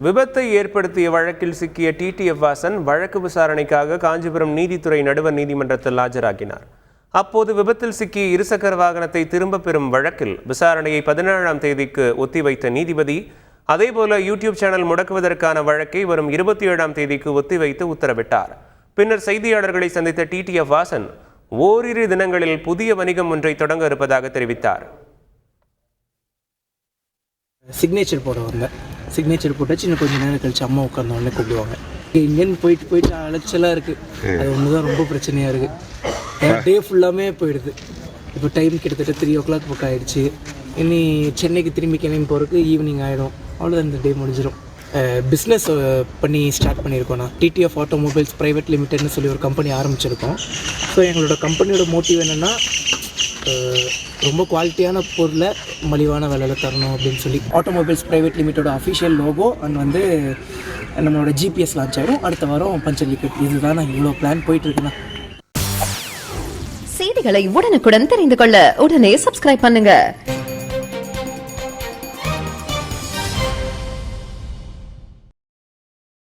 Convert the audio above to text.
விபத்தை ஏற்படுத்திய வழக்கில் சிக்கிய டிடிஎஃப் வாசன் வழக்கு விசாரணைக்காக காஞ்சிபுரம் நீதித்துறை நடுவர் நீதிமன்றத்தில் ஆஜராகினார். அப்போது விபத்தில் சிக்கிய இருசக்கர வாகனத்தை திரும்ப பெறும் வழக்கில் விசாரணையை 17ஆம் தேதிக்கு ஒத்திவைத்த நீதிபதி அதேபோல யூடியூப் சேனல் முடக்குவதற்கான வழக்கை வரும் 27ஆம் தேதிக்கு ஒத்திவைத்து உத்தரவிட்டார். பின்னர் செய்தியாளர்களை சந்தித்த டிடிஎஃப் வாசன் ஓரிரு தினங்களில் புதிய வணிகம் ஒன்றை தொடங்க இருப்பதாக தெரிவித்தார். சிக்னேச்சர் போட வந்தேன். சிக்னேச்சர் போட்டாச்சு. இன்னும் கொஞ்சம் நேரம் கழிச்சு அம்மா உட்கார்ந்த உடனே கூப்பிடுவாங்க. இங்கேன்னு போயிட்டு அலைச்சலாக இருக்குது. அது ஒன்று தான் ரொம்ப பிரச்சனையாக இருக்குது. டே ஃபுல்லாமே போயிடுது. இப்போ டைம் கிட்டத்தட்ட 3 o'clock பக்கம் ஆகிடுச்சு. இனி சென்னைக்கு திரும்பி கிளம்பி போகிறதுக்கு ஈவினிங் ஆகிடும். அவ்வளோதான், இந்த டே முடிஞ்சிடும். பிஸ்னஸ் பண்ணி ஸ்டார்ட் பண்ணியிருக்கோம். நான் டிடிஎஃப் ஆட்டோமொபைல்ஸ் ப்ரைவேட் லிமிடெட்னு சொல்லி ஒரு கம்பெனி ஆரம்பிச்சிருக்கோம். ஸோ எங்களோட கம்பெனியோட மோட்டிவ் என்னென்னா ரொம்ப குவாலிட்டியான பொருளை மலிவான விலையில் தரணும் அப்படின்னு சொல்லி. ஆட்டோமொபைல்ஸ் ப்ரைவேட் லிமிட்டோட அஃபிஷியல் லோகோ அண்ட் வந்து நம்மளோட ஜிபிஎஸ் லான்ச் ஆகிடும் அடுத்த வாரம் பஞ்சர் லிக்விட். இதுதான் நான் இவ்வளோ பிளான் போயிட்டுருக்குண்ணா. செய்திகளை உடனுக்குடன் தெரிந்து கொள்ள உடனே சப்ஸ்கிரைப் பண்ணுங்க.